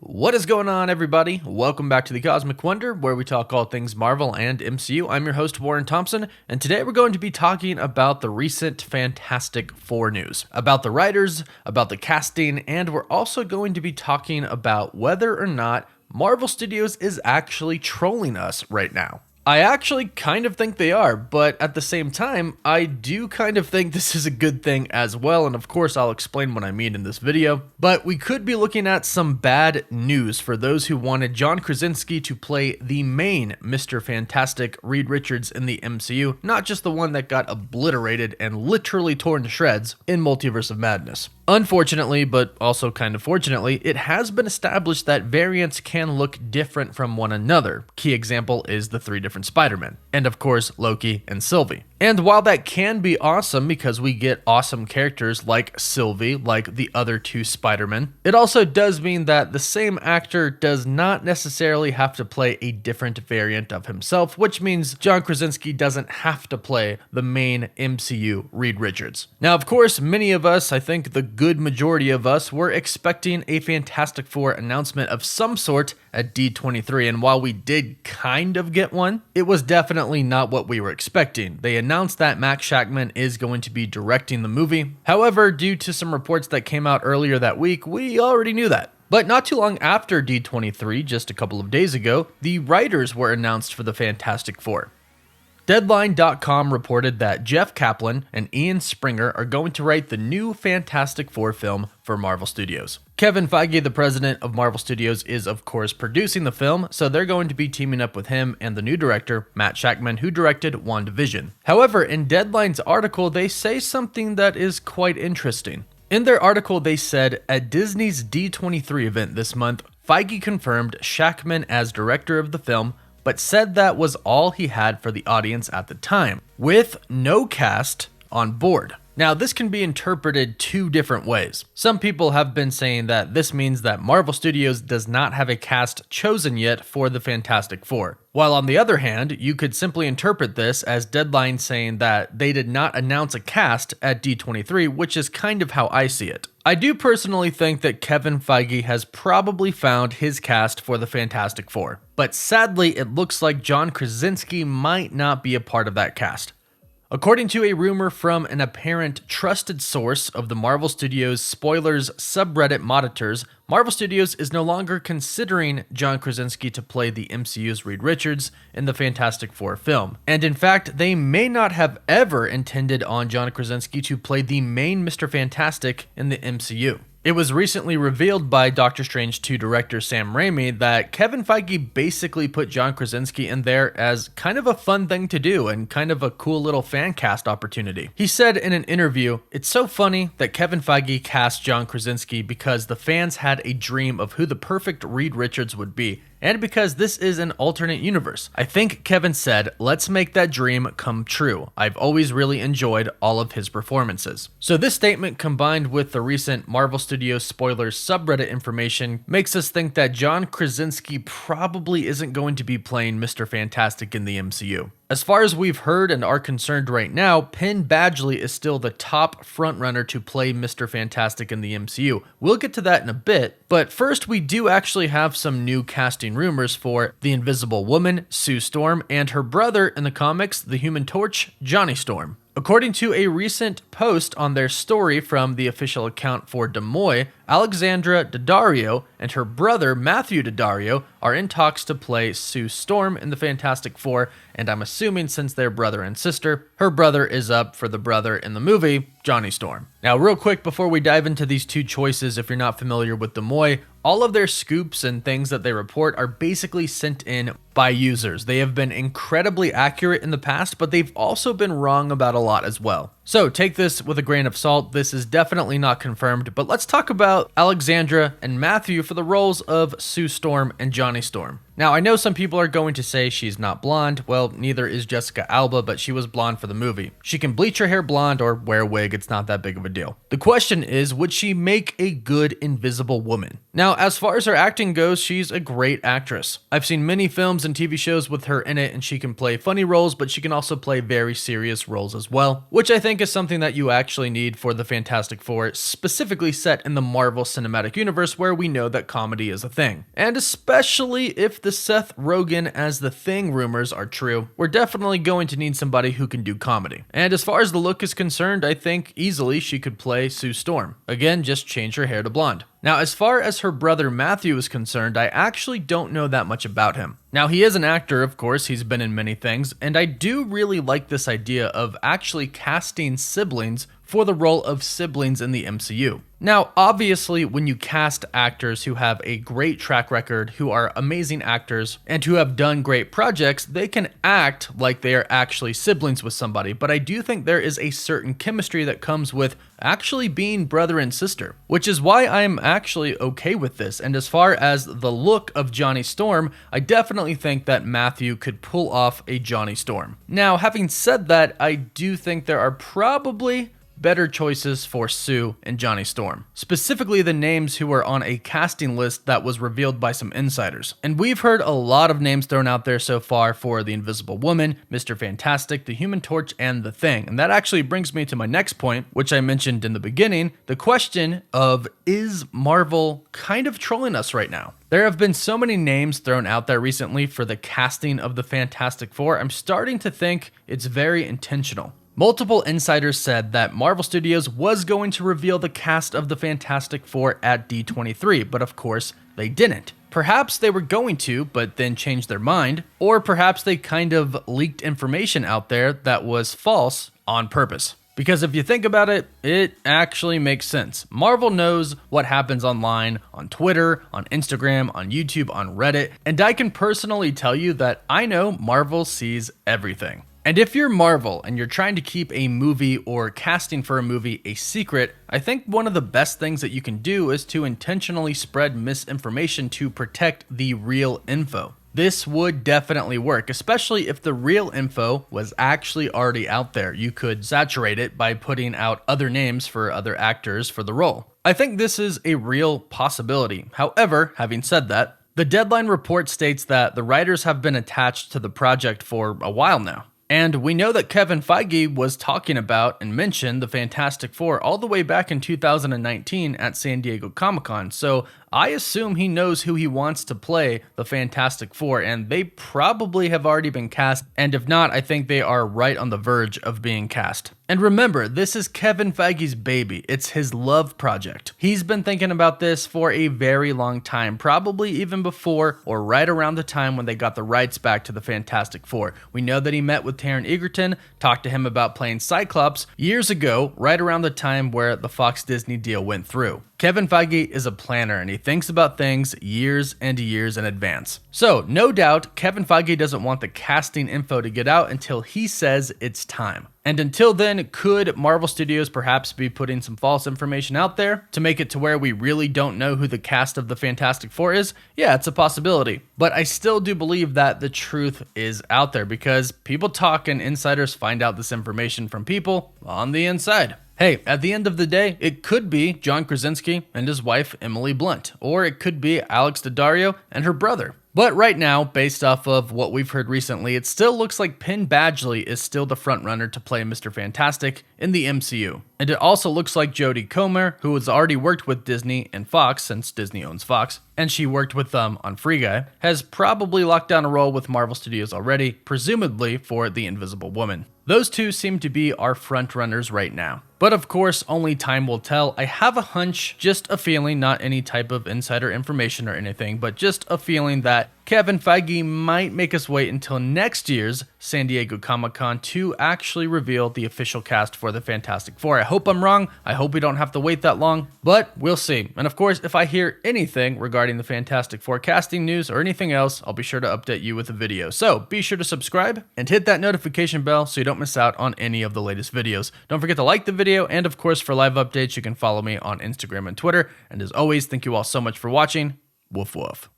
What is going on, everybody? Welcome back to the Cosmic Wonder, where we talk all things Marvel and MCU. I'm your host, Warren Thompson, and today we're going to be talking about the recent Fantastic Four news, about the writers, about the casting, and we're also going to be talking about whether or not Marvel Studios is actually trolling us right now. I actually kind of think they are, but at the same time, I do kind of think this is a good thing as well, and of course I'll explain what I mean in this video. But we could be looking at some bad news for those who wanted John Krasinski to play the main Mr. Fantastic Reed Richards in the MCU, not just the one that got obliterated and literally torn to shreds in Multiverse of Madness. Unfortunately, but also kind of fortunately, it has been established that variants can look different from one another. Key example is the three different Spider-Men, and of course Loki and Sylvie. And while that can be awesome because we get awesome characters like Sylvie, like the other two Spider-Men, it also does mean that the same actor does not necessarily have to play a different variant of himself, which means John Krasinski doesn't have to play the main MCU Reed Richards. Now, of course, many of us, I think the good majority of us, were expecting a Fantastic Four announcement of some sort at D23, and while we did kind of get one, it was definitely not what we were expecting. They announced that Max Shakman is going to be directing the movie. However, due to some reports that came out earlier that week, we already knew that. But not too long after D23, just a couple of days ago, the writers were announced for the Fantastic Four. Deadline.com reported that Jeff Kaplan and Ian Springer are going to write the new Fantastic Four film for Marvel Studios. Kevin Feige, the president of Marvel Studios, is of course producing the film, so they're going to be teaming up with him and the new director, Matt Shakman, who directed WandaVision. However, in Deadline's article, they say something that is quite interesting. In their article, they said, at Disney's D23 event this month, Feige confirmed Shakman as director of the film, but said that was all he had for the audience at the time, with no cast on board. Now, this can be interpreted two different ways. Some people have been saying that this means that Marvel Studios does not have a cast chosen yet for the Fantastic Four. While on the other hand, you could simply interpret this as Deadline saying that they did not announce a cast at D23, which is kind of how I see it. I do personally think that Kevin Feige has probably found his cast for the Fantastic Four, but sadly it looks like John Krasinski might not be a part of that cast. According to a rumor from an apparent trusted source of the Marvel Studios spoilers subreddit monitors, Marvel Studios is no longer considering John Krasinski to play the MCU's Reed Richards in the Fantastic Four film. And in fact, they may not have ever intended on John Krasinski to play the main Mr. Fantastic in the MCU. It was recently revealed by Doctor Strange 2 director Sam Raimi that Kevin Feige basically put John Krasinski in there as kind of a fun thing to do and kind of a cool little fan cast opportunity. He said in an interview, "It's so funny that Kevin Feige cast John Krasinski because the fans had a dream of who the perfect Reed Richards would be, and because this is an alternate universe. I think Kevin said, let's make that dream come true. I've always really enjoyed all of his performances." So this statement combined with the recent Marvel Studios spoilers subreddit information makes us think that John Krasinski probably isn't going to be playing Mr. Fantastic in the MCU. As far as we've heard and are concerned right now, Penn Badgley is still the top frontrunner to play Mr. Fantastic in the MCU. We'll get to that in a bit, but first we do actually have some new casting rumors for the Invisible Woman, Sue Storm, and her brother in the comics, the Human Torch, Johnny Storm. According to a recent post on their story from the official account for Des Moines, Alexandra Daddario and her brother Matthew Daddario are in talks to play Sue Storm in the Fantastic Four, and I'm assuming since they're brother and sister, her brother is up for the brother in the movie, Johnny Storm. Now, real quick before we dive into these two choices, if you're not familiar with Des Moines, all of their scoops and things that they report are basically sent in by users. They have been incredibly accurate in the past, but they've also been wrong about a lot as well. So take this with a grain of salt. This is definitely not confirmed, but let's talk about Alexandra and Matthew for the roles of Sue Storm and Johnny Storm. Now, I know some people are going to say she's not blonde. Well, neither is Jessica Alba, but she was blonde for the movie. She can bleach her hair blonde or wear a wig. It's not that big of a deal. The question is, would she make a good Invisible Woman? Now, as far as her acting goes, she's a great actress. I've seen many films and TV shows with her in it, and she can play funny roles, but she can also play very serious roles as well, which I think think is something that you actually need for the Fantastic Four, specifically set in the Marvel Cinematic Universe where we know that comedy is a thing. And especially if the Seth Rogen as the Thing rumors are true, we're definitely going to need somebody who can do comedy. And as far as the look is concerned, I think easily she could play Sue Storm. Again, just change her hair to blonde. Now, as far as her brother Matthew is concerned, I actually don't know that much about him. Now, he is an actor, of course, he's been in many things, and I do really like this idea of actually casting siblings for the role of siblings in the MCU. Now, obviously, when you cast actors who have a great track record, who are amazing actors, and who have done great projects, they can act like they are actually siblings with somebody, but I do think there is a certain chemistry that comes with actually being brother and sister, which is why I'm actually okay with this. And as far as the look of Johnny Storm, I definitely think that Matthew could pull off a Johnny Storm. Now, having said that, I do think there are probably better choices for Sue and Johnny Storm, specifically the names who are on a casting list that was revealed by some insiders. And we've heard a lot of names thrown out there so far for the Invisible Woman, Mr. Fantastic, the Human Torch, and the Thing. And that actually brings me to my next point, which I mentioned in the beginning, the question of, is Marvel kind of trolling us right now? There have been so many names thrown out there recently for the casting of the Fantastic Four, I'm starting to think it's very intentional. Multiple insiders said that Marvel Studios was going to reveal the cast of the Fantastic Four at D23, but of course, they didn't. Perhaps they were going to, but then changed their mind, or perhaps they kind of leaked information out there that was false on purpose. Because if you think about it, it actually makes sense. Marvel knows what happens online, on Twitter, on Instagram, on YouTube, on Reddit, and I can personally tell you that I know Marvel sees everything. And if you're Marvel and you're trying to keep a movie or casting for a movie a secret, I think one of the best things that you can do is to intentionally spread misinformation to protect the real info. This would definitely work, especially if the real info was actually already out there. You could saturate it by putting out other names for other actors for the role. I think this is a real possibility. However, having said that, the Deadline report states that the writers have been attached to the project for a while now. And we know that Kevin Feige was talking about and mentioned the Fantastic Four all the way back in 2019 at San Diego Comic-Con, so I assume he knows who he wants to play the Fantastic Four, and they probably have already been cast, and if not, I think they are right on the verge of being cast. And remember, this is Kevin Feige's baby. It's his love project. He's been thinking about this for a very long time, probably even before or right around the time when they got the rights back to the Fantastic Four. We know that he met with Taron Egerton, talked to him about playing Cyclops years ago, right around the time where the Fox Disney deal went through. Kevin Feige is a planner and he thinks about things years and years in advance. So, no doubt, Kevin Feige doesn't want the casting info to get out until he says it's time. And until then, could Marvel Studios perhaps be putting some false information out there to make it to where we really don't know who the cast of the Fantastic Four is? Yeah, it's a possibility. But I still do believe that the truth is out there because people talk and insiders find out this information from people on the inside. Hey, at the end of the day, it could be John Krasinski and his wife, Emily Blunt, or it could be Alex Daddario and her brother. But right now, based off of what we've heard recently, it still looks like Penn Badgley is still the frontrunner to play Mr. Fantastic in the MCU. And it also looks like Jodie Comer, who has already worked with Disney and Fox, since Disney owns Fox, and she worked with them on Free Guy, has probably locked down a role with Marvel Studios already, presumably for The Invisible Woman. Those two seem to be our frontrunners right now. But of course, only time will tell. I have a hunch, just a feeling, not any type of insider information or anything, but just a feeling that Kevin Feige might make us wait until next year's San Diego Comic-Con to actually reveal the official cast for the Fantastic Four. I hope I'm wrong. I hope we don't have to wait that long, but we'll see. And of course, if I hear anything regarding the Fantastic Four casting news or anything else, I'll be sure to update you with a video. So be sure to subscribe and hit that notification bell so you don't miss out on any of the latest videos. Don't forget to like the video, and of course, for live updates, you can follow me on Instagram and Twitter. And as always, thank you all so much for watching. Woof woof.